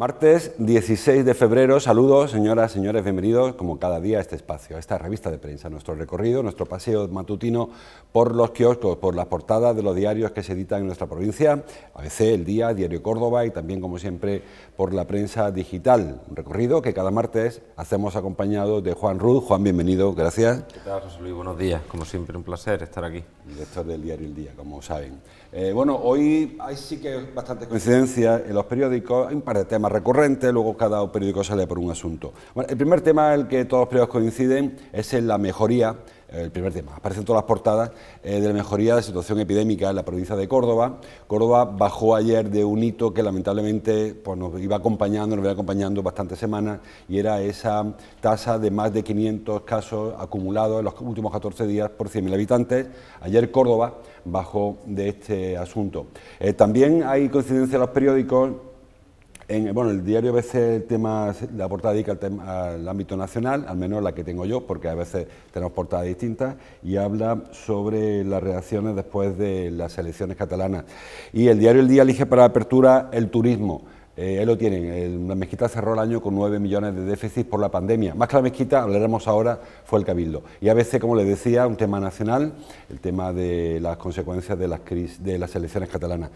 Martes 16 de febrero, saludos señoras, señores, bienvenidos como cada día a este espacio, a esta revista de prensa, nuestro recorrido, nuestro paseo matutino por los kioscos, por las portadas de los diarios que se editan en nuestra provincia, ABC, El Día, Diario Córdoba y también como siempre por la prensa digital, un recorrido que cada martes hacemos acompañado de Juan Ruz. Juan, bienvenido, gracias. ¿Qué tal, José Luis? Buenos días, como siempre un placer estar aquí. Director del diario El Día, como saben. Bueno, hoy hay sí que bastante coincidencia en los periódicos, hay un par de temas recurrentes, luego cada periódico sale por un asunto. Bueno, el primer tema en el que todos los periódicos coinciden es en la mejoría, el primer tema, aparecen todas las portadas, de la mejoría de la situación epidémica en la provincia de Córdoba. Córdoba bajó ayer de un hito que lamentablemente pues, nos viene acompañando bastantes semanas, y era esa tasa de más de 500 casos acumulados en los últimos 14 días por 100.000 habitantes. Ayer Córdoba bajó de este asunto. También hay coincidencia en los periódicos. Bueno, el diario ABC, el tema, la portada dedica al ámbito nacional, al menos la que tengo yo, porque a veces tenemos portadas distintas, y habla sobre las reacciones después de las elecciones catalanas. Y el diario El Día elige para apertura el turismo. Ahí lo tienen, la Mezquita cerró el año con 9 millones de déficit por la pandemia. Más que la Mezquita, hablaremos ahora, fue el Cabildo. Y a veces, como les decía, un tema nacional, el tema de las consecuencias de las elecciones catalanas.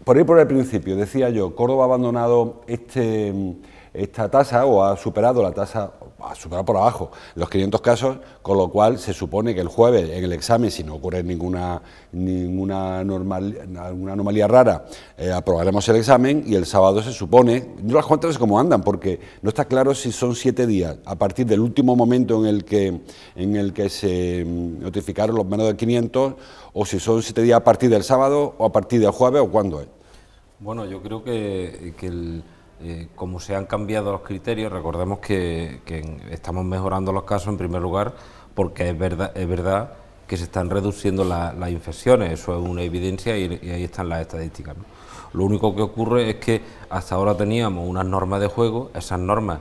Por ir por el principio, decía yo, Córdoba ha abandonado esta tasa, o ha superado la tasa, ha superado por abajo los 500 casos, con lo cual se supone que el jueves en el examen, si no ocurre ninguna anomalía rara, aprobaremos el examen, y el sábado se supone, no las cuentas cómo andan, porque no está claro si son 7 días a partir del último momento en el que se notificaron los menos de 500, o si son 7 días a partir del sábado o a partir del jueves, o cuándo es. Bueno, yo creo que como se han cambiado los criterios, recordemos que estamos mejorando los casos en primer lugar porque es verdad que se están reduciendo las infecciones, eso es una evidencia, y ahí están las estadísticas, ¿no? Lo único que ocurre es que hasta ahora teníamos unas normas de juego, esas normas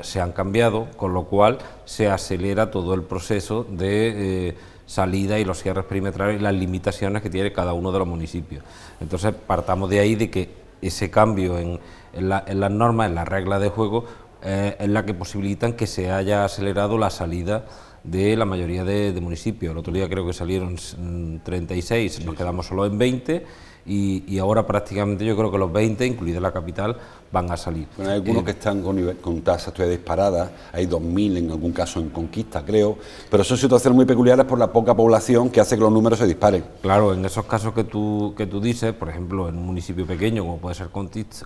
se han cambiado, con lo cual se acelera todo el proceso de salida y los cierres perimetrales y las limitaciones que tiene cada uno de los municipios. Entonces partamos de ahí, de que ese cambio en las normas, en las reglas de juego, es la que posibilitan que se haya acelerado la salida de la mayoría de municipios. El otro día creo que salieron 36, nos quedamos solo en 20, y ahora prácticamente yo creo que los 20, incluida la capital, van a salir. Bueno, hay algunos que están con tasas todavía disparadas, hay 2.000 en algún caso en Conquista, creo, pero son situaciones muy peculiares por la poca población que hace que los números se disparen. Claro, en esos casos que tú dices, por ejemplo, en un municipio pequeño como puede ser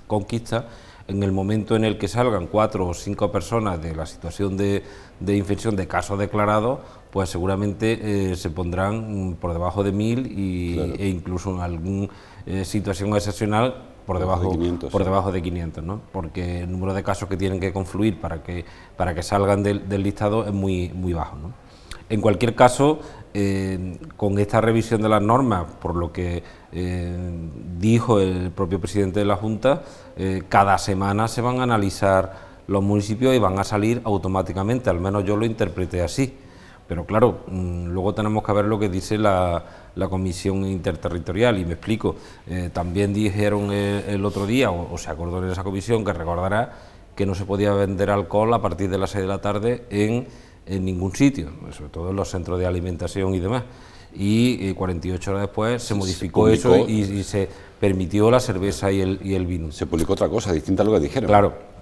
Conquista, en el momento en el que salgan 4 o 5 personas de la situación de infección de casos declarados, pues seguramente se pondrán por debajo de 1.000 claro, e incluso en alguna situación excepcional por debajo de 500, ¿no? Porque el número de casos que tienen que confluir para que salgan del listado es muy bajo, ¿no? En cualquier caso, con esta revisión de las normas, por lo que dijo el propio presidente de la Junta, cada semana se van a analizar los municipios y van a salir automáticamente, al menos yo lo interpreté así. Pero claro, luego tenemos que ver lo que dice la Comisión Interterritorial, y me explico. También dijeron el otro día, o se acordó en esa comisión, que recordará que no se podía vender alcohol a partir de las 6 de la tarde en ningún sitio, sobre todo en los centros de alimentación y demás. Y 48 horas después se modificó eso y se permitió la cerveza y el vino. Se publicó otra cosa, distinta a lo que dijeron. Claro.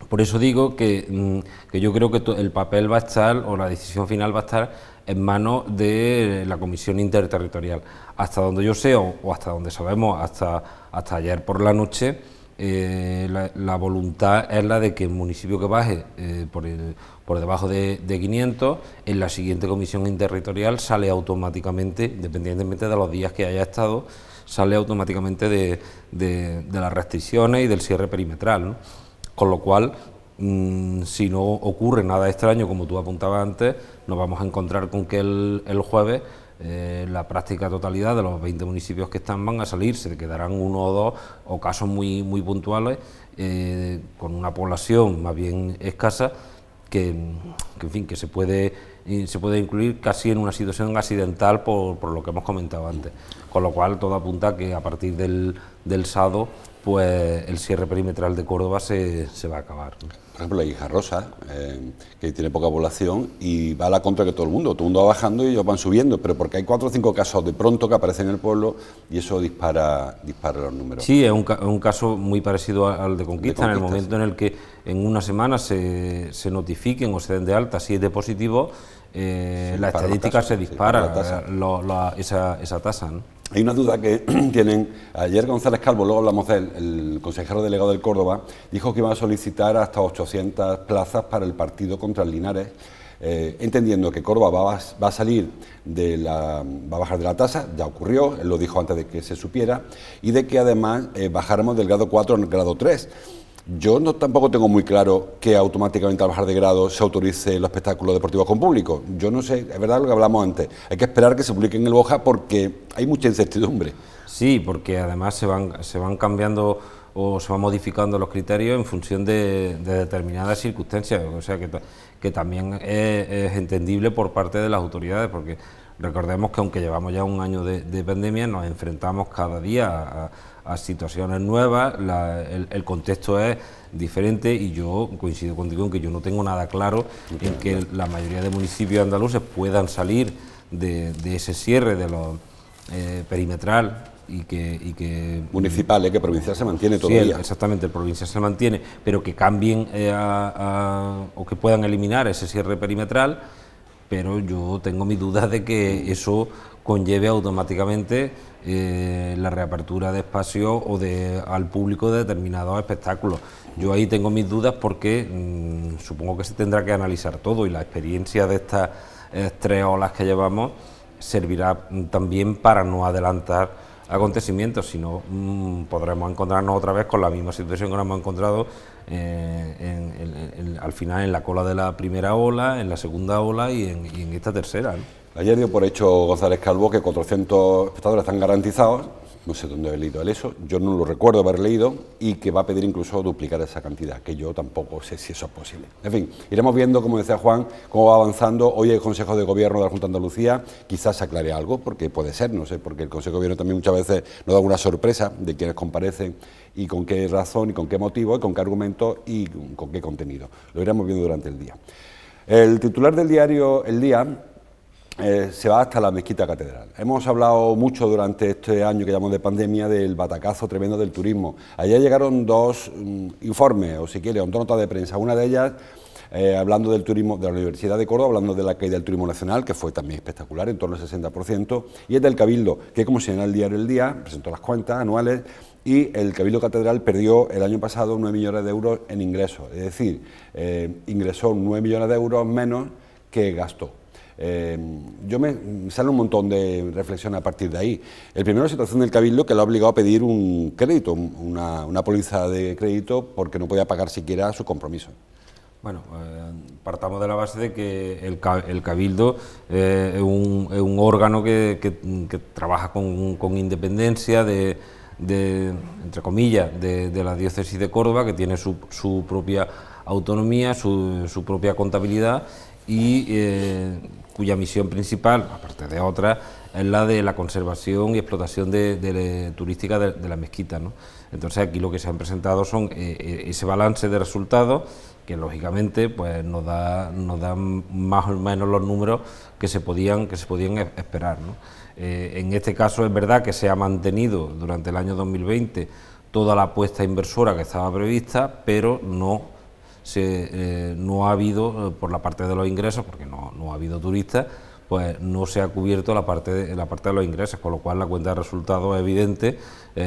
Por eso digo que yo creo que el papel va a estar, o la decisión final va a estar en manos de la Comisión Interterritorial. Hasta donde yo sé, o hasta donde sabemos, hasta ayer por la noche, la voluntad es la de que el municipio que baje por debajo de 500, en la siguiente Comisión Interterritorial sale automáticamente, independientemente de los días que haya estado, sale automáticamente de las restricciones y del cierre perimetral, ¿no? Con lo cual, si no ocurre nada extraño, como tú apuntabas antes, nos vamos a encontrar con que el jueves la práctica totalidad de los 20 municipios que están van a salir, se quedarán 1 o 2 o casos muy puntuales, con una población más bien escasa, que en fin, que se puede incluir casi en una situación accidental por lo que hemos comentado antes, con lo cual todo apunta a que a partir del sábado pues el cierre perimetral de Córdoba se va a acabar, ¿no? Por ejemplo, la Hija Rosa, que tiene poca población y va a la contra de todo el mundo va bajando y ellos van subiendo, pero porque hay 4 o 5 casos de pronto que aparecen en el pueblo y eso dispara los números. Sí, es un caso muy parecido al de Conquista, en el momento en el que en una semana se notifiquen o se den de alta 7 positivos, la estadística se dispara, esa tasa, ¿no? Hay una duda que tienen. Ayer González Calvo, luego hablamos de él, el consejero delegado del Córdoba, dijo que iba a solicitar hasta 800 plazas para el partido contra el Linares, entendiendo que Córdoba va a salir va a bajar de la tasa, ya ocurrió, él lo dijo antes de que se supiera, y de que además bajáramos del grado 4 al grado 3. Yo tampoco tengo muy claro que automáticamente al bajar de grado se autorice los espectáculos deportivos con público. Yo no sé, es verdad lo que hablamos antes, hay que esperar que se publique en el BOJA porque hay mucha incertidumbre. Sí, porque además se van cambiando o se van modificando los criterios en función de determinadas circunstancias, o sea que también es entendible por parte de las autoridades, porque recordemos que aunque llevamos ya un año de pandemia, nos enfrentamos cada día a situaciones nuevas, el contexto es diferente y yo coincido contigo en que yo no tengo nada claro en que la mayoría de municipios andaluces puedan salir de ese cierre de los perimetral y que municipal, que provincial se mantiene todavía. Sí, exactamente, el provincial se mantiene, pero que cambien o que puedan eliminar ese cierre perimetral, pero yo tengo mis dudas de que eso conlleve automáticamente la reapertura de espacios o al público de determinados espectáculos. Yo ahí tengo mis dudas porque supongo que se tendrá que analizar todo y la experiencia de estas 3 olas que llevamos servirá también para no adelantar acontecimientos, si no podremos encontrarnos otra vez con la misma situación que nos hemos encontrado al final en la cola de la primera ola, en la segunda ola y en esta tercera, ¿no? Ayer dio por hecho González Calvo que 400 espectadores están garantizados, no sé dónde he leído él eso, yo no lo recuerdo haber leído, y que va a pedir incluso duplicar esa cantidad, que yo tampoco sé si eso es posible. En fin, iremos viendo, como decía Juan, cómo va avanzando. Hoy el Consejo de Gobierno de la Junta de Andalucía quizás se aclare algo, porque puede ser, no sé, porque el Consejo de Gobierno también muchas veces nos da alguna sorpresa de quienes comparecen y con qué razón y con qué motivo y con qué argumento y con qué contenido. Lo iremos viendo durante el día. El titular del diario El Día se va hasta la Mezquita Catedral. Hemos hablado mucho durante este año que llamamos de pandemia del batacazo tremendo del turismo. Ayer llegaron 2 informes, o si quiere, 2 notas de prensa. Una de ellas hablando del turismo de la Universidad de Córdoba, hablando de la caída del turismo nacional, que fue también espectacular, en torno al 60%, y es del Cabildo, que como señala el diario El Día, presentó las cuentas anuales, y el Cabildo Catedral perdió el año pasado 9 millones de euros en ingresos, es decir, ingresó 9 millones de euros menos que gastó. Me sale un montón de reflexiones a partir de ahí. El primero, la situación del Cabildo, que lo ha obligado a pedir un crédito, una póliza de crédito, porque no podía pagar siquiera su compromiso. Bueno, partamos de la base de que el Cabildo es un órgano que trabaja con independencia entre comillas, de la diócesis de Córdoba, que tiene su propia autonomía, su propia contabilidad y cuya misión principal, aparte de otras, es la de la conservación y explotación turística de la mezquita, ¿no? Entonces aquí lo que se han presentado son ese balance de resultados que lógicamente pues nos dan más o menos los números que se podían esperar, ¿no? En este caso es verdad que se ha mantenido durante el año 2020 toda la apuesta inversora que estaba prevista, pero no ha habido, por la parte de los ingresos, porque no ha habido turistas, pues no se ha cubierto la parte de los ingresos, con lo cual la cuenta de resultados es evidente,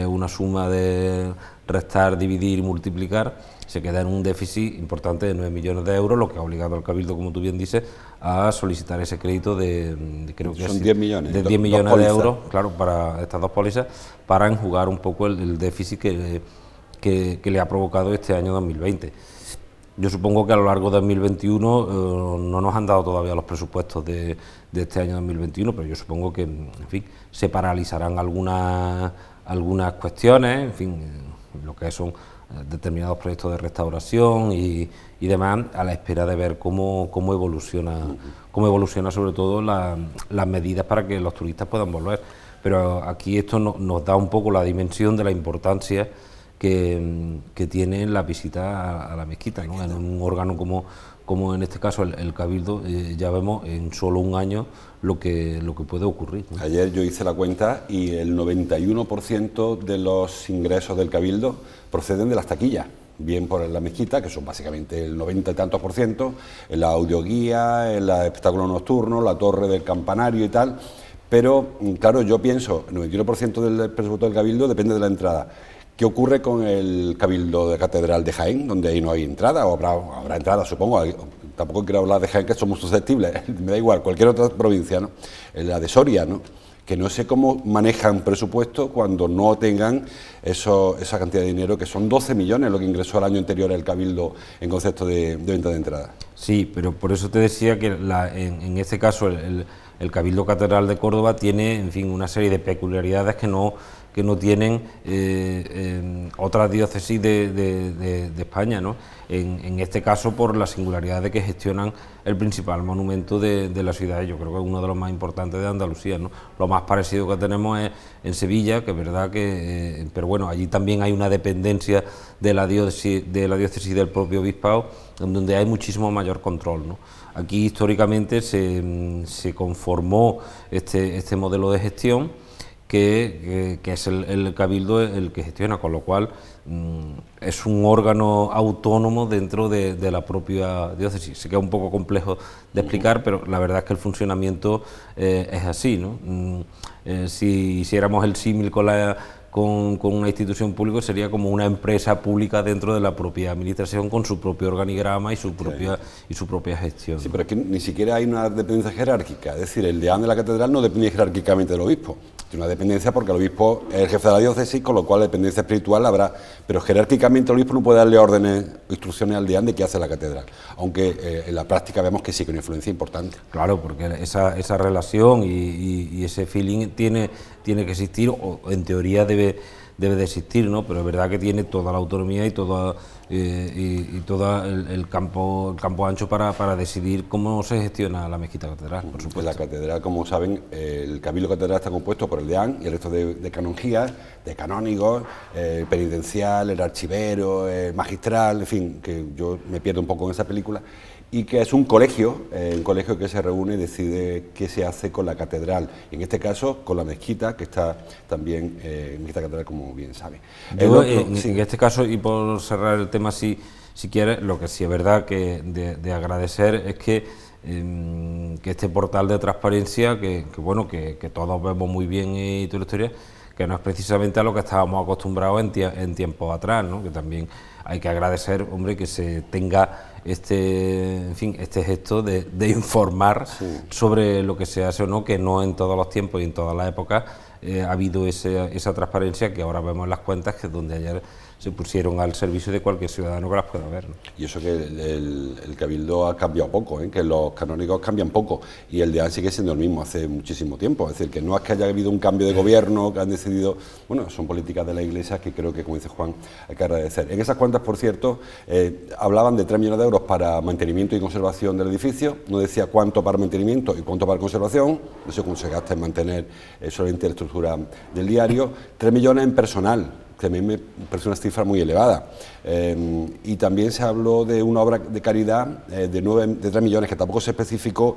una suma de restar, dividir y multiplicar, se queda en un déficit importante de 9 millones de euros, lo que ha obligado al Cabildo, como tú bien dices, a solicitar ese crédito creo que son 10 millones, de 10 millones de euros, claro, para estas 2 pólizas, para enjugar un poco el déficit que le ha provocado este año 2020. Yo supongo que a lo largo de 2021 no nos han dado todavía los presupuestos de este año 2021, pero yo supongo que, en fin, se paralizarán algunas cuestiones, en fin, lo que son determinados proyectos de restauración y demás, a la espera de ver cómo evoluciona sobre todo las medidas para que los turistas puedan volver. Pero aquí esto nos da un poco la dimensión de la importancia que tiene la visita a la mezquita, ¿no? En un órgano como en este caso el Cabildo, ya vemos en solo un año lo que puede ocurrir, ¿no? Ayer yo hice la cuenta y el 91% de los ingresos del Cabildo proceden de las taquillas, bien por la mezquita, que son básicamente el 90 y tantos por ciento, en la audioguía, en el espectáculo nocturno, la torre del campanario y tal, pero claro, yo pienso, el 91% del presupuesto del Cabildo depende de la entrada. ¿Qué ocurre con el Cabildo de Catedral de Jaén, donde ahí no hay entrada, o habrá entrada, supongo? Tampoco quiero hablar de Jaén, que somos susceptibles, me da igual, cualquier otra provincia, ¿no? La de Soria, ¿no? Que no sé cómo manejan presupuesto cuando no tengan esa cantidad de dinero, que son 12 millones lo que ingresó el año anterior el Cabildo en concepto de venta de entrada. Sí, pero por eso te decía que en este caso el Cabildo Catedral de Córdoba tiene, en fin, una serie de peculiaridades que no tienen otras diócesis de España, ¿no? En este caso, por la singularidad de que gestionan el principal monumento de la ciudad, yo creo que es uno de los más importantes de Andalucía, ¿no? Lo más parecido que tenemos es en Sevilla, que es verdad que, pero bueno, allí también hay una dependencia de la diócesis del propio obispado, en donde hay muchísimo mayor control, ¿no? Aquí históricamente se conformó este modelo de gestión, que es el Cabildo el que gestiona, con lo cual es un órgano autónomo dentro de la propia diócesis. Se queda un poco complejo de explicar, pero la verdad es que el funcionamiento es así, ¿no? Si hiciéramos el símil con una institución pública, sería como una empresa pública dentro de la propia administración, con su propio organigrama y su propia gestión. Sí, pero es que ni siquiera hay una dependencia jerárquica, es decir, el deán de la catedral no depende jerárquicamente del obispo, tiene una dependencia porque el obispo es el jefe de la diócesis, con lo cual la dependencia espiritual habrá, pero jerárquicamente el obispo no puede darle órdenes o instrucciones al deán de qué hace la catedral, aunque en la práctica vemos que sí, que una influencia importante. Claro, porque esa relación y ese feeling tiene que existir, o en teoría debe de existir, ¿no? Pero es verdad que tiene toda la autonomía y todo el campo ancho para decidir cómo se gestiona la mezquita catedral, por supuesto. La catedral, como saben, el Cabildo Catedral está compuesto por el deán y el resto de canonjías, de canónigos, el penitencial, el archivero, el magistral, en fin, que yo me pierdo un poco en esa película, y que es un colegio que se reúne y decide qué se hace con la catedral, en este caso con la mezquita, que está también en esta catedral, como bien sabe. En este caso, y por cerrar el tema, si quieres, lo que sí es verdad que de agradecer es que este portal de transparencia, que todos vemos muy bien y toda la historia, que no es precisamente a lo que estábamos acostumbrados en tiempos atrás, ¿no? Que también hay que agradecer, hombre, que se tenga este gesto de informar sobre lo que se hace o no, que no en todos los tiempos y en todas las épocas ha habido esa transparencia que ahora vemos en las cuentas, que es donde ayer se pusieron al servicio de cualquier ciudadano que las pueda ver, ¿no? Y eso que el Cabildo ha cambiado poco, que los canónigos cambian poco, y el deán sigue siendo el mismo hace muchísimo tiempo, es decir, que no es que haya habido un cambio de gobierno, que han decidido, bueno, son políticas de la Iglesia que creo que, como dice Juan, hay que agradecer. En esas cuentas, por cierto, hablaban de 3 millones de euros para mantenimiento y conservación del edificio, no decía cuánto para mantenimiento y cuánto para conservación, no sé cómo se gasta en mantener solamente la estructura del diario, 3 millones en personal, que a mí me parece una cifra muy elevada. Y también se habló de una obra de caridad de 3 millones, que tampoco se especificó,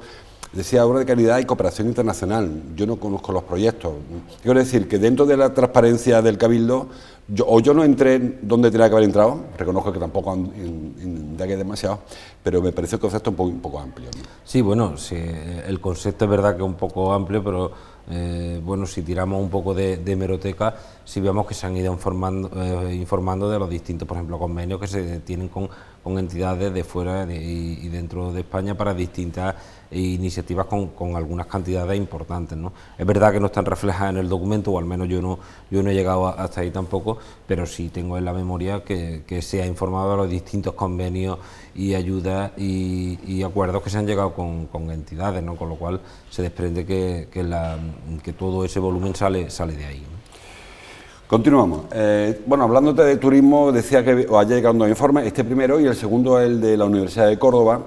decía obra de caridad y cooperación internacional. Yo no conozco los proyectos. Quiero decir que dentro de la transparencia del Cabildo, yo no entré donde tenía que haber entrado, reconozco que tampoco indagué demasiado, pero me parece el concepto un poco amplio, ¿no? Sí, bueno, sí, el concepto es verdad que es un poco amplio, pero bueno, si tiramos un poco de hemeroteca, si vemos que se han ido informando de los distintos, por ejemplo, convenios que se tienen con entidades de fuera y dentro de España para distintas iniciativas con algunas cantidades importantes, ¿no? Es verdad que no están reflejadas en el documento, o al menos yo no he llegado hasta ahí tampoco, pero sí tengo en la memoria que se ha informado de los distintos convenios y ayudas y acuerdos que se han llegado con entidades, ¿no? Con lo cual se desprende que todo ese volumen sale de ahí, ¿no? Continuamos. Bueno, hablándote de turismo, decía que os haya llegado dos informes, este primero y el segundo es el de la Universidad de Córdoba,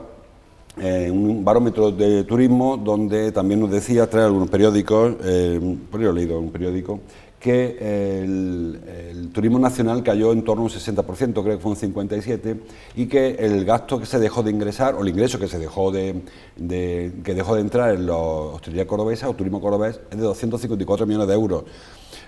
un barómetro de turismo donde también nos decía, trae algunos periódicos, pues yo he leído un periódico, que el turismo nacional cayó en torno a un 60%, creo que fue un 57%, y que el gasto que se dejó de ingresar, o el ingreso que se dejó que dejó de entrar en la hostelería cordobesa o turismo cordobés, es de 254 millones de euros.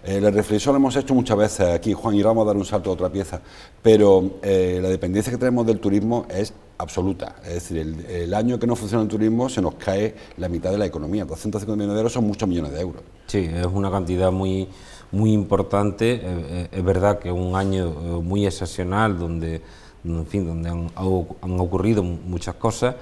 La reflexión la hemos hecho muchas veces aquí, Juan, y vamos a dar un salto a otra pieza, pero la dependencia que tenemos del turismo es absoluta. Es decir, el año que no funciona el turismo se nos cae la mitad de la economía. 250 millones de euros son muchos millones de euros. Sí, es una cantidad muy importante. Es verdad que es un año muy excepcional donde, en fin, donde han ocurrido muchas cosas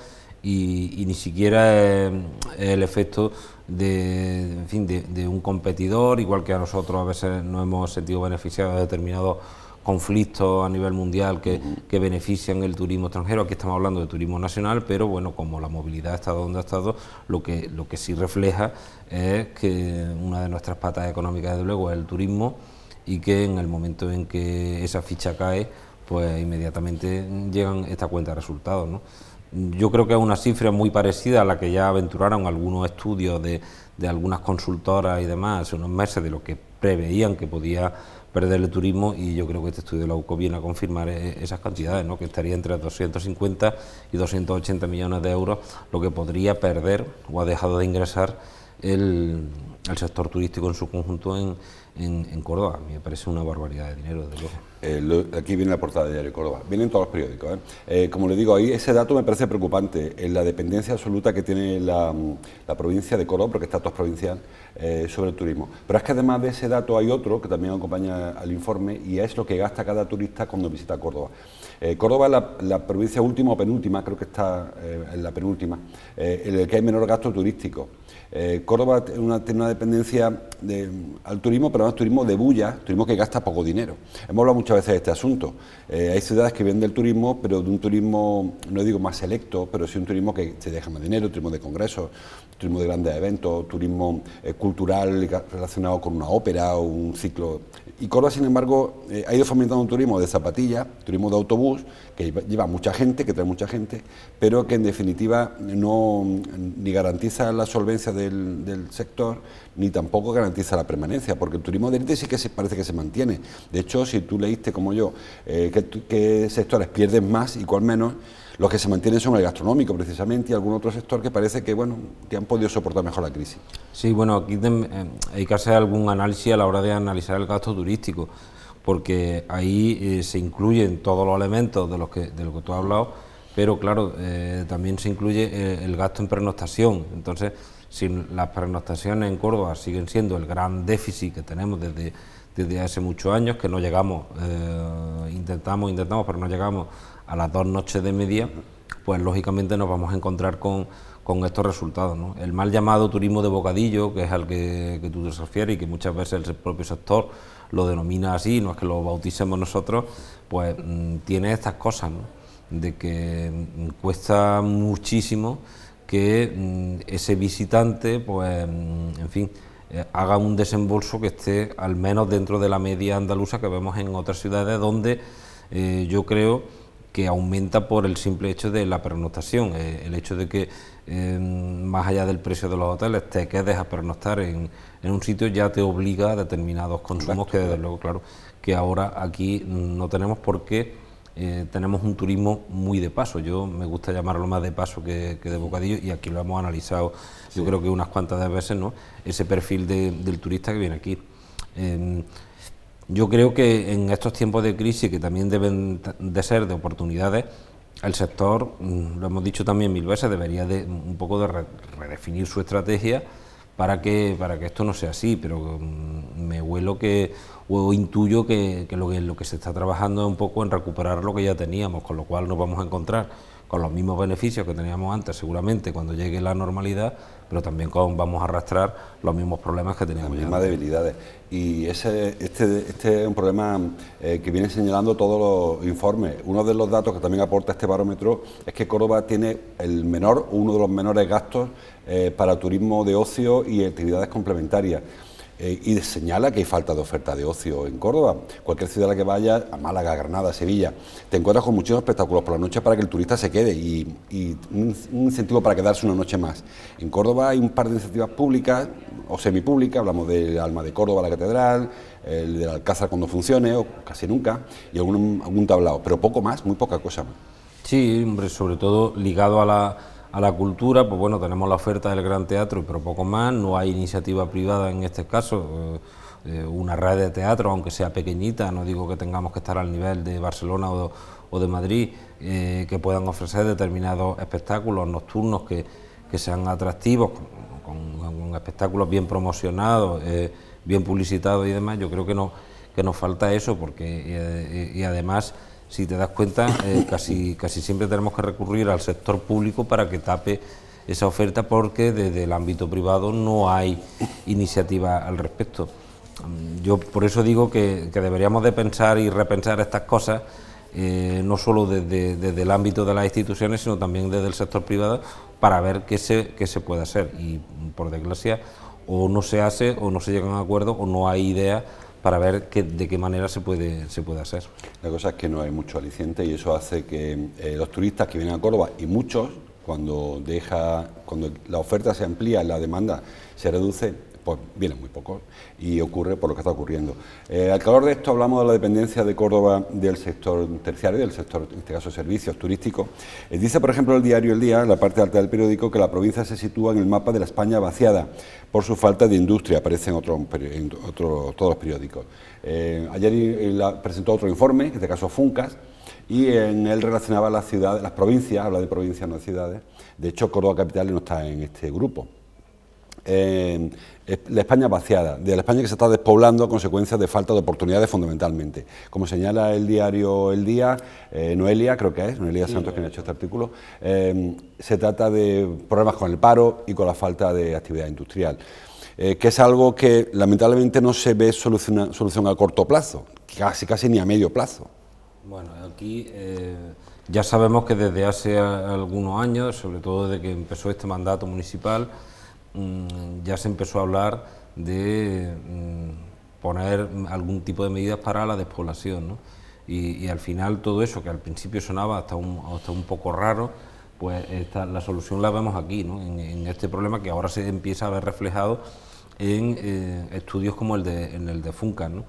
y ni siquiera es el efecto en fin, de un competidor, igual que a nosotros a veces nos hemos sentido beneficiados de determinados conflictos a nivel mundial que benefician el turismo extranjero. Aquí estamos hablando de turismo nacional, pero bueno, como la movilidad ha estado donde ha estado, lo que sí refleja es que una de nuestras patas económicas, desde luego, es el turismo, y que en el momento en que esa ficha cae, pues inmediatamente llegan esta cuenta de resultados, ¿no? Yo creo que es una cifra muy parecida a la que ya aventuraron algunos estudios de algunas consultoras y demás hace unos meses, de lo que preveían que podía perder el turismo, y yo creo que este estudio de la UCO viene a confirmar esas cantidades, ¿no? Que estaría entre 250 y 280 millones de euros lo que podría perder o ha dejado de ingresar el sector turístico en su conjunto en Córdoba. A mí me parece una barbaridad de dinero, desde luego. Aquí viene la portada de Diario Córdoba, vienen todos los periódicos. Como le digo, ahí ese dato me parece preocupante, en la dependencia absoluta que tiene la provincia de Córdoba, porque está todo provincial, sobre el turismo. Pero es que además de ese dato hay otro que también acompaña al informe, y es lo que gasta cada turista cuando visita Córdoba. Córdoba es la provincia última o penúltima, creo que está en la penúltima, en el que hay menor gasto turístico. Córdoba tiene una dependencia al turismo, pero no es turismo de bulla, turismo que gasta poco dinero. Hemos hablado muchas veces de este asunto. Hay ciudades que viven del turismo, pero de un turismo, no digo más selecto, pero sí un turismo que se deja más dinero, turismo de congresos, turismo de grandes eventos, turismo cultural relacionado con una ópera o un ciclo. Y Córdoba, sin embargo, ha ido fomentando un turismo de zapatillas, turismo de autobús, que lleva mucha gente, que trae mucha gente, pero que en definitiva no ni garantiza la solvencia del sector, ni tampoco garantiza la permanencia, porque el turismo de élite sí que parece que se mantiene. De hecho, si tú leíste como yo qué sectores pierden más y cuál menos, los que se mantienen son el gastronómico precisamente, y algún otro sector que parece que, bueno, que han podido soportar mejor la crisis. Sí, bueno, aquí hay que hacer algún análisis a la hora de analizar el gasto turístico, porque ahí se incluyen todos los elementos de lo que tú has hablado, pero claro, también se incluye el gasto en pernoctación. Entonces, si las pernoctaciones en Córdoba siguen siendo el gran déficit que tenemos desde hace muchos años, que no llegamos, intentamos, pero no llegamos a las 2 noches de media, pues lógicamente nos vamos a encontrar con estos resultados, ¿no? El mal llamado turismo de bocadillo, que es al que tú te refieres y que muchas veces el propio sector lo denomina así, no es que lo bauticemos nosotros, pues tiene estas cosas, ¿no? De que cuesta muchísimo que ese visitante, pues, en fin, haga un desembolso que esté al menos dentro de la media andaluza que vemos en otras ciudades, donde yo creo que aumenta por el simple hecho de la pernoctación, el hecho de que más allá del precio de los hoteles te quedes a pernoctar en un sitio ya te obliga a determinados consumos. Exacto, que desde luego, claro, que ahora aquí no tenemos, porque tenemos un turismo muy de paso. Yo me gusta llamarlo más de paso que de bocadillo, y aquí lo hemos analizado, sí, yo creo que unas cuantas de veces, ¿no? Ese perfil del turista que viene aquí. Yo creo que en estos tiempos de crisis, que también deben de ser de oportunidades, el sector, lo hemos dicho también 1000 veces, debería de un poco de redefinir su estrategia para que esto no sea así, pero me huelo o intuyo que lo que se está trabajando es un poco en recuperar lo que ya teníamos, con lo cual nos vamos a encontrar con los mismos beneficios que teníamos antes, seguramente cuando llegue la normalidad, pero también vamos a arrastrar los mismos problemas que teníamos las mismas debilidades. Y este es un problema que vienen señalando todos los informes. Uno de los datos que también aporta este barómetro es que Córdoba tiene uno de los menores gastos para turismo de ocio y actividades complementarias. y señala que hay falta de oferta de ocio en Córdoba. Cualquier ciudad a la que vaya, a Málaga, Granada, Sevilla, te encuentras con muchos espectáculos por la noche para que el turista se quede y un incentivo para quedarse una noche más. En Córdoba hay un par de iniciativas públicas o semipúblicas, hablamos del Alma de Córdoba, la Catedral, el del Alcázar cuando funcione, o casi nunca, y algún tablao, pero poco más, muy poca cosa más. Sí, hombre, sobre todo ligado a la cultura, pues bueno, tenemos la oferta del Gran Teatro, pero poco más, no hay iniciativa privada en este caso, una red de teatro, aunque sea pequeñita, no digo que tengamos que estar al nivel de Barcelona o de Madrid, que puedan ofrecer determinados espectáculos nocturnos que sean atractivos, con espectáculos bien promocionados, bien publicitados y demás. Yo creo que nos falta eso, porque y además, si te das cuenta, casi siempre tenemos que recurrir al sector público para que tape esa oferta, porque desde el ámbito privado no hay iniciativa al respecto. Yo por eso digo que deberíamos de pensar y repensar estas cosas, no solo desde el ámbito de las instituciones, sino también desde el sector privado, para ver qué se puede hacer. Y por desgracia, o no se hace, o no se llegan a acuerdos, o no hay ideas para ver de qué manera se puede hacer. La cosa es que no hay mucho aliciente y eso hace que los turistas que vienen a Córdoba, y muchos, cuando la oferta se amplía y la demanda se reduce, pues vienen muy pocos, y ocurre por lo que está ocurriendo. Al calor de esto hablamos de la dependencia de Córdoba del sector terciario, del sector, en este caso, servicios turísticos. Dice, por ejemplo, el diario El Día, en la parte alta del periódico, que la provincia se sitúa en el mapa de la España vaciada por su falta de industria, aparece en todos los periódicos. Ayer presentó otro informe, en este caso Funcas, y en él relacionaba las ciudades, las provincias, habla de provincias, no ciudades. De hecho, Córdoba capital no está en este grupo. La España vaciada, de la España que se está despoblando a consecuencia de falta de oportunidades fundamentalmente. Como señala el diario El Día, Noelia, creo que es, Noelia Santos, quien ha hecho este artículo, se trata de problemas con el paro y con la falta de actividad industrial, que es algo que lamentablemente no se ve solución a corto plazo, casi ni a medio plazo. Bueno, aquí ya sabemos que desde hace algunos años, sobre todo desde que empezó este mandato municipal, ya se empezó a hablar de poner algún tipo de medidas para la despoblación, ¿no? Y al final todo eso, que al principio sonaba hasta un poco raro, pues la solución la vemos aquí, ¿no? En este problema que ahora se empieza a ver reflejado en estudios como en el de Funcas, ¿no?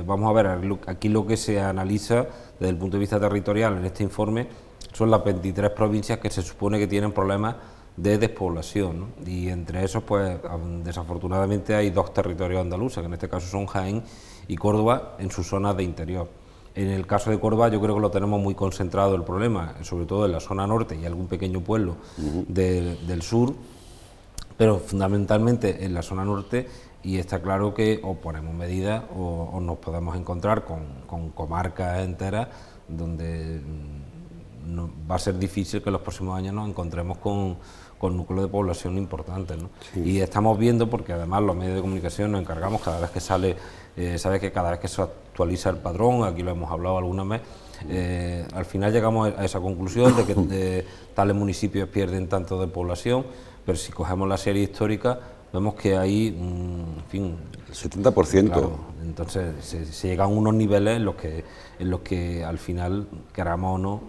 Vamos a ver, aquí lo que se analiza desde el punto de vista territorial en este informe son las 23 provincias que se supone que tienen problemas de despoblación, ¿no? Y entre esos, pues desafortunadamente hay dos territorios andaluces, que en este caso son Jaén y Córdoba, en sus zonas de interior. En el caso de Córdoba yo creo que lo tenemos muy concentrado el problema, sobre todo en la zona norte y algún pequeño pueblo del sur, pero fundamentalmente en la zona norte, y está claro que o ponemos medidas o nos podemos encontrar con comarcas enteras donde va a ser difícil que en los próximos años nos encontremos con núcleos de población importantes, ¿no? Sí. Y estamos viendo, porque además los medios de comunicación nos encargamos cada vez que sale, sabes que cada vez que se actualiza el padrón, aquí lo hemos hablado alguna vez, al final llegamos a esa conclusión de que tales municipios pierden tanto de población, pero si cogemos la serie histórica vemos que hay, en fin... El 70%. Claro, entonces se llegan a unos niveles en los que al final, queramos o no,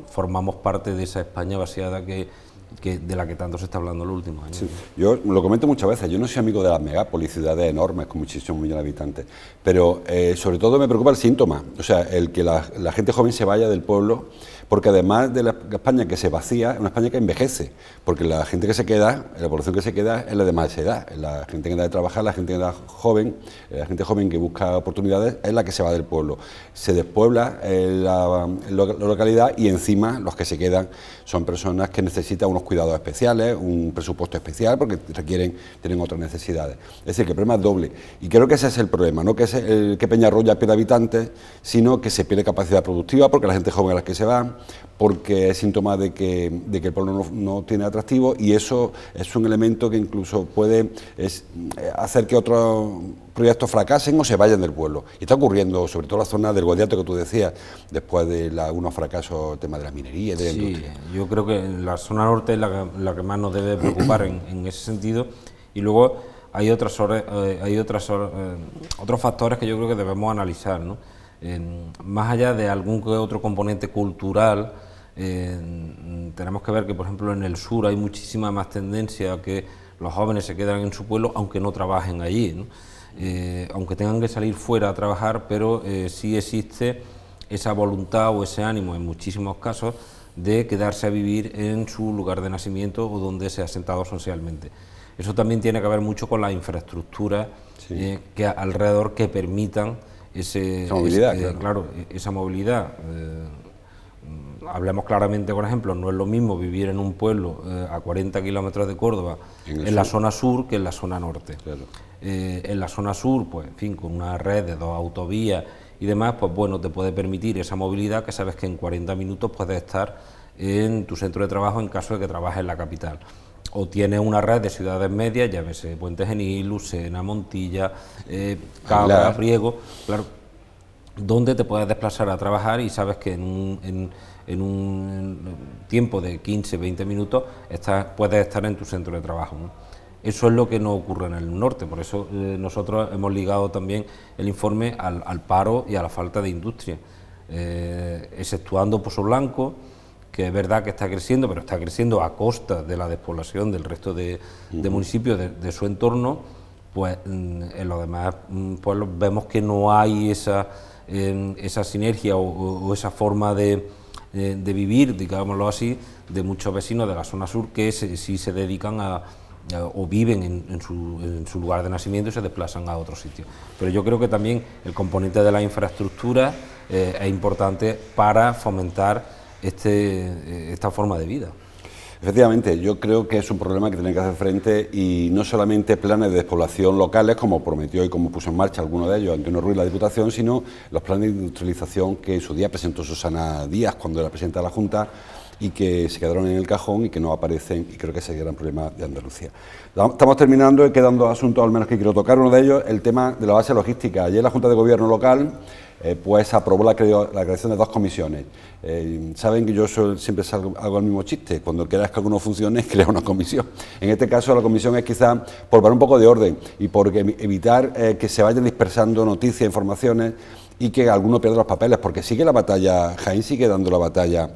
formamos parte de esa España vaciada de la que tanto se está hablando en los últimos años. Sí. Yo lo comento muchas veces, yo no soy amigo de las megápolis, ciudades enormes con muchísimos millones de habitantes, pero sobre todo me preocupa el síntoma, o sea, el que la gente joven se vaya del pueblo, porque además de la España que se vacía, es una España que envejece, porque la gente que se queda, la población que se queda es la de más edad, la gente que da de trabajar, la gente que da joven, la gente joven que busca oportunidades es la que se va del pueblo. Se despuebla la localidad y encima los que se quedan son personas que necesitan unos cuidados especiales, un presupuesto especial porque tienen otras necesidades. Es decir, que el problema es doble y creo que ese es el problema, no que es el que Peñarroya pierde habitantes, sino que se pierde capacidad productiva porque la gente joven es la que se va, porque es síntoma de que el pueblo no tiene atractivo y eso es un elemento que incluso puede hacer que otros proyectos fracasen o se vayan del pueblo. Y está ocurriendo, sobre todo en la zona del Guadiato que tú decías, después de algunos fracasos, el tema de la minería y de la industria. Yo creo que la zona norte es la que más nos debe preocupar en ese sentido. Y luego otros factores que yo creo que debemos analizar, ¿no? Más allá de algún que otro componente cultural, tenemos que ver que, por ejemplo, en el sur hay muchísima más tendencia a que los jóvenes se quedan en su pueblo aunque no trabajen allí, ¿no? Aunque tengan que salir fuera a trabajar, pero sí existe esa voluntad o ese ánimo en muchísimos casos de quedarse a vivir en su lugar de nacimiento o donde se ha asentado socialmente. Eso también tiene que ver mucho con las infraestructuras que alrededor que permitan esa movilidad. Claro, esa movilidad. Hablemos claramente, por ejemplo, no es lo mismo vivir en un pueblo a 40 kilómetros de Córdoba, en la zona sur, que en la zona norte. Claro. En la zona sur, pues, en fin, con una red de 2 autovías y demás, pues bueno, te puede permitir esa movilidad que sabes que en 40 minutos puedes estar en tu centro de trabajo en caso de que trabajes en la capital. O tienes una red de ciudades medias, llámese Puente Genil, Lucena, Montilla, Cabra, Priego, claro, donde te puedes desplazar a trabajar y sabes que en un tiempo de 15, 20 minutos puedes estar en tu centro de trabajo, ¿no? Eso es lo que no ocurre en el norte, por eso nosotros hemos ligado también el informe al paro y a la falta de industria, exceptuando Pozo Blanco, que es verdad que está creciendo, pero está creciendo a costa de la despoblación del resto de municipios de su entorno. Pues en los demás pueblos vemos que no hay esa sinergia o esa forma de vivir, digámoslo así, de muchos vecinos de la zona sur que sí se dedican o viven en su lugar de nacimiento y se desplazan a otro sitio. Pero yo creo que también el componente de la infraestructura es importante para fomentar esta forma de vida. Efectivamente, yo creo que es un problema que tiene que hacer frente, y no solamente planes de despoblación locales, como prometió y como puso en marcha alguno de ellos Antonio Ruiz, la Diputación, sino los planes de industrialización que en su día presentó Susana Díaz cuando era presidenta de la Junta, y que se quedaron en el cajón y que no aparecen, y creo que ese es el gran problema de Andalucía. Estamos terminando y quedan 2 asuntos al menos que quiero tocar. Uno de ellos, el tema de la base logística. Ayer la Junta de Gobierno local pues aprobó la creación de 2 comisiones. Saben que yo siempre hago el mismo chiste: cuando quieras que algo funcione, crea una comisión. En este caso la comisión es quizá por dar un poco de orden y por evitar que se vayan dispersando noticias, informaciones, y que alguno pierda los papeles, porque sigue la batalla, Jaén sigue dando la batalla,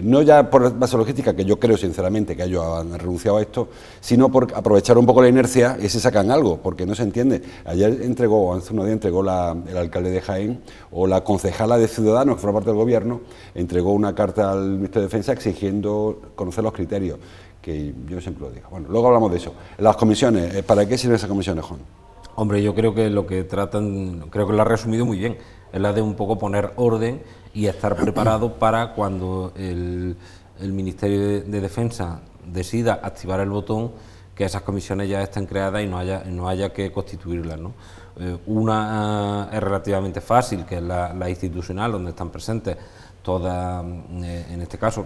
no ya por base logística, que yo creo sinceramente que ellos han renunciado a esto, sino por aprovechar un poco la inercia y se sacan algo, porque no se entiende. Ayer entregó, hace unos días entregó el alcalde de Jaén, o la concejala de Ciudadanos, que forma parte del gobierno, entregó una carta al Ministerio de Defensa exigiendo conocer los criterios, que yo siempre lo digo. Bueno, luego hablamos de eso. Las comisiones, ¿para qué sirven esas comisiones, Juan? Hombre, yo creo que lo que tratan, creo que lo ha resumido muy bien, es la de un poco poner orden y estar preparado para cuando el Ministerio de Defensa decida activar el botón, que esas comisiones ya estén creadas y no haya que constituirlas, ¿no? Una es relativamente fácil, que es la institucional, donde están presentes todas, en este caso,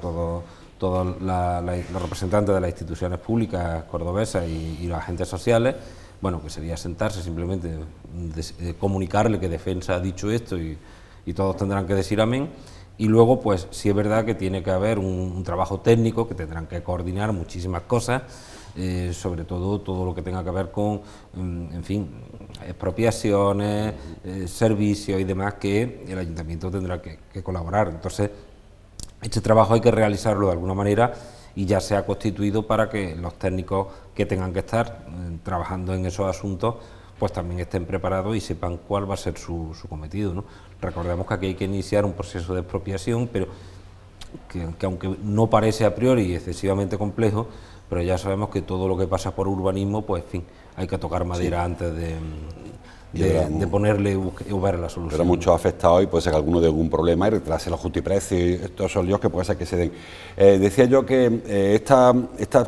todos los representantes de las instituciones públicas cordobesas y los agentes sociales. Bueno, que sería sentarse simplemente, comunicarle que Defensa ha dicho esto y todos tendrán que decir amén. Y luego, pues sí es verdad que tiene que haber un trabajo técnico, que tendrán que coordinar muchísimas cosas, sobre todo lo que tenga que ver con, en fin, expropiaciones, servicios y demás, que el ayuntamiento tendrá que colaborar. Entonces, este trabajo hay que realizarlo de alguna manera, y ya se ha constituido para que los técnicos que tengan que estar trabajando en esos asuntos pues también estén preparados y sepan cuál va a ser su cometido, ¿no? Recordemos que aquí hay que iniciar un proceso de expropiación, pero que aunque no parece a priori excesivamente complejo, pero ya sabemos que todo lo que pasa por urbanismo, pues en fin, hay que tocar madera antes de ponerle o ver la solución. Pero muchos afectados, y puede ser que alguno de algún problema y retrase los justiprecios y estos son líos que puede ser que se den. Decía yo que esta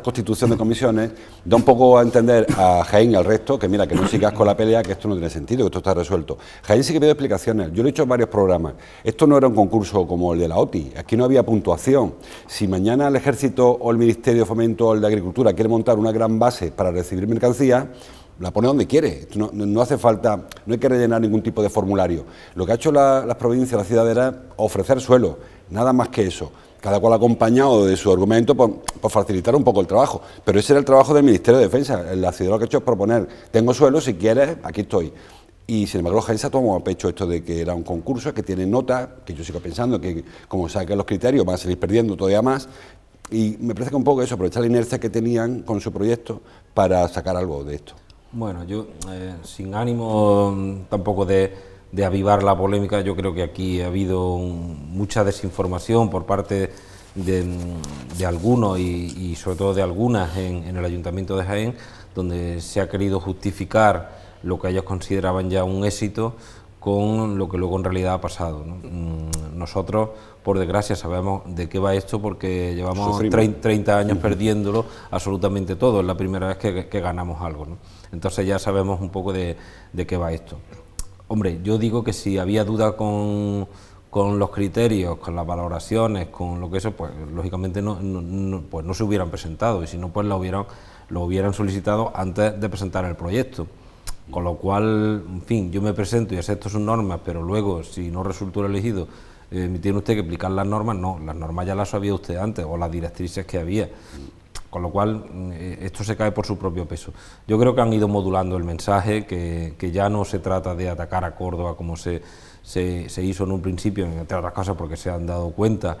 constitución de comisiones da un poco a entender a Jaén y al resto que mira, que no sigas con la pelea, que esto no tiene sentido, que esto está resuelto. Jaén sí que pide explicaciones. Yo lo he dicho en varios programas. Esto no era un concurso como el de la OTI, aquí no había puntuación. Si mañana el Ejército o el Ministerio de Fomento o el de Agricultura quiere montar una gran base para recibir mercancías, la pone donde quiere, no hace falta, no hay que rellenar ningún tipo de formulario. Lo que ha hecho las provincias, la ciudad, era ofrecer suelo, nada más que eso. cada cual acompañado de su argumento por facilitar un poco el trabajo. Pero ese era el trabajo del Ministerio de Defensa. La ciudad lo que ha hecho es proponer, tengo suelo, si quieres, aquí estoy. Y sin embargo, Jaén se ha tomado a pecho esto de que era un concurso, que tiene nota, que yo sigo pensando que como saquen los criterios van a seguir perdiendo todavía más. Y me parece que un poco eso, aprovechar la inercia que tenían con su proyecto para sacar algo de esto. Bueno, yo sin ánimo tampoco de avivar la polémica, yo creo que aquí ha habido mucha desinformación por parte de algunos y sobre todo de algunas en el Ayuntamiento de Jaén, donde se ha querido justificar lo que ellos consideraban ya un éxito con lo que luego en realidad ha pasado, ¿no? Nosotros, por desgracia, sabemos de qué va esto porque llevamos 30 años perdiéndolo absolutamente todo, es la primera vez que ganamos algo, ¿no? Entonces ya sabemos un poco de qué va esto. Hombre, yo digo que si había duda con los criterios, con las valoraciones, con lo que eso, pues lógicamente pues no se hubieran presentado, y si no, pues lo hubieran solicitado antes de presentar el proyecto. Con lo cual, en fin, yo me presento y acepto sus normas, pero luego, si no resultó elegido, tiene usted que aplicar las normas. No, las normas ya las sabía usted antes, o las directrices que había. Con lo cual, esto se cae por su propio peso. Yo creo que han ido modulando el mensaje, que ya no se trata de atacar a Córdoba como se hizo en un principio, entre otras cosas porque se han dado cuenta,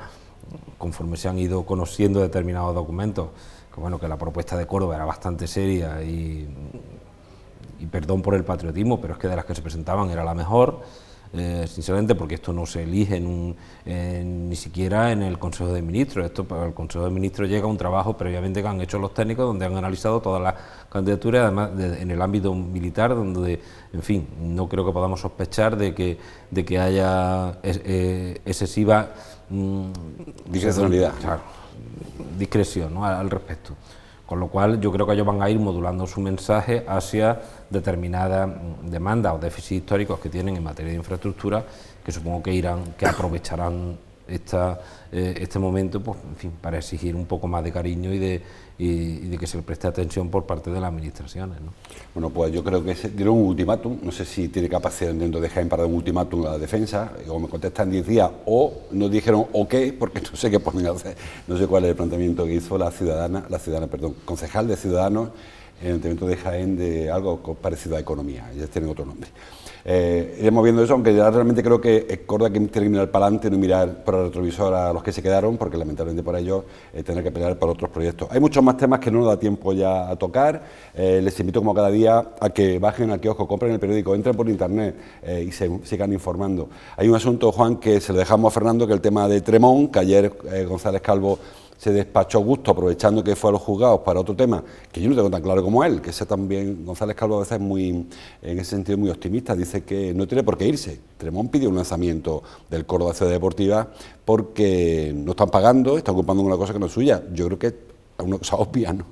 conforme se han ido conociendo determinados documentos, que bueno, que la propuesta de Córdoba era bastante seria y perdón por el patriotismo, pero es que de las que se presentaban era la mejor, sinceramente, porque esto no se elige ni siquiera en el Consejo de Ministros. Esto, para el Consejo de Ministros llega un trabajo previamente que han hecho los técnicos, donde han analizado todas las candidaturas, además en el ámbito militar, donde, en fin, no creo que podamos sospechar de que haya excesiva discrecionalidad, claro, discreción, ¿no?, al respecto. Con lo cual yo creo que ellos van a ir modulando su mensaje hacia determinadas demandas o déficits históricos que tienen en materia de infraestructura, que supongo que aprovecharán este momento, pues, en fin, para exigir un poco más de cariño y de que se le preste atención por parte de las administraciones, ¿no? Bueno, pues yo creo que dieron un ultimátum, no sé si tiene capacidad dentro de Jaén para dar un ultimátum a la defensa, o me contestan 10 días, o nos dijeron o qué, porque no sé qué pueden hacer, no sé cuál es el planteamiento que hizo la concejal de Ciudadanos en el Ayuntamiento de Jaén de algo parecido a economía, ellos tienen otro nombre. Iremos viendo eso, aunque ya realmente creo que Córdoba tiene que mirar para adelante, no mirar por el retrovisor a los que se quedaron, porque lamentablemente por ellos tendrán que pelear por otros proyectos. Hay muchos más temas que no nos da tiempo ya a tocar. Les invito como cada día a que bajen al kiosco, compren el periódico, entren por internet y se sigan informando. Hay un asunto, Juan, que se lo dejamos a Fernando, que es el tema de Tremón, que ayer González Calvo se despachó gusto aprovechando que fue a los juzgados para otro tema que yo no tengo tan claro como él, que ese también, González Calvo a veces es muy, en ese sentido, muy optimista, dice que no tiene por qué irse. Tremón pidió un lanzamiento del Córdoba Ciudad Deportiva porque no están pagando, están ocupando una cosa que no es suya. Yo creo que es una cosa obvia, ¿no?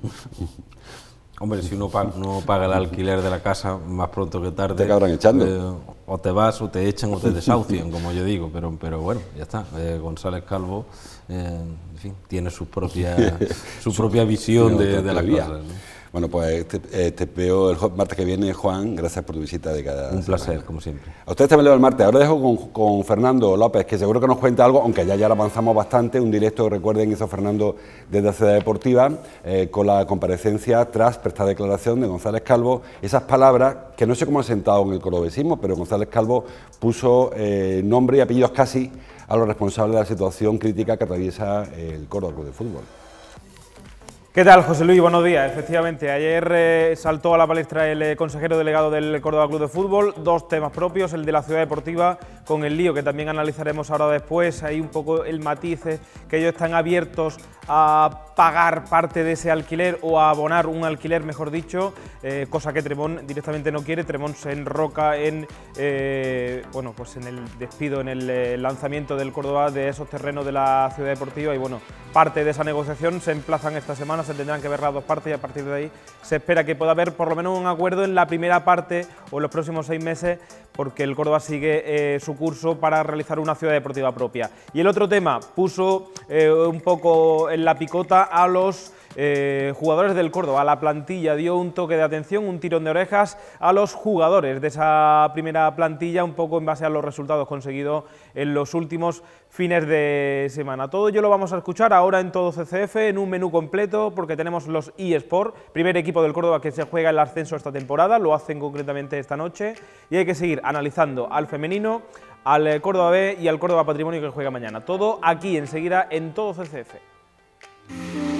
Hombre, si uno paga el alquiler de la casa, más pronto que tarde, te acabarán echando. O te vas, o te echan, o te desahucian, como yo digo, pero bueno, ya está. González Calvo, en fin, tiene su propia visión de las cosas, ¿no? Bueno, pues te veo el martes que viene, Juan. Gracias por tu visita de cada semana. Un placer, como siempre. A ustedes también leo el martes. Ahora dejo con Fernando López, que seguro que nos cuenta algo, aunque ya lo avanzamos bastante. Un directo, recuerden, hizo Fernando desde la Ciudad Deportiva, con la comparecencia tras prestar declaración de González Calvo. Esas palabras que no sé cómo han sentado en el cordobesismo, pero González Calvo puso nombre y apellidos casi a los responsables de la situación crítica que atraviesa el Córdoba Club de Fútbol. ¿Qué tal, José Luis? Buenos días. Efectivamente, ayer saltó a la palestra el consejero delegado del Córdoba Club de Fútbol, dos temas propios, el de la Ciudad Deportiva con el lío que también analizaremos ahora después, hay un poco el matiz que ellos están abiertos a pagar parte de ese alquiler o a abonar un alquiler, mejor dicho, cosa que Tremón directamente no quiere. Tremón se enroca en bueno, pues en el despido, en el lanzamiento del Córdoba de esos terrenos de la Ciudad Deportiva, y bueno, parte de esa negociación se emplazan esta semana, se tendrán que ver las dos partes y a partir de ahí se espera que pueda haber por lo menos un acuerdo en la primera parte o en los próximos 6 meses, porque el Córdoba sigue su curso para realizar una ciudad deportiva propia. Y el otro tema puso un poco en la picota a los jugadores del Córdoba, a la plantilla, dio un toque de atención, un tirón de orejas a los jugadores de esa primera plantilla, un poco en base a los resultados conseguidos en los últimos fines de semana. Todo ello lo vamos a escuchar ahora en Todo CCF, en un menú completo, porque tenemos los eSport, primer equipo del Córdoba que se juega el ascenso esta temporada, lo hacen concretamente esta noche, y hay que seguir analizando al femenino, al Córdoba B y al Córdoba Patrimonio que juega mañana. Todo aquí enseguida en Todo CCF.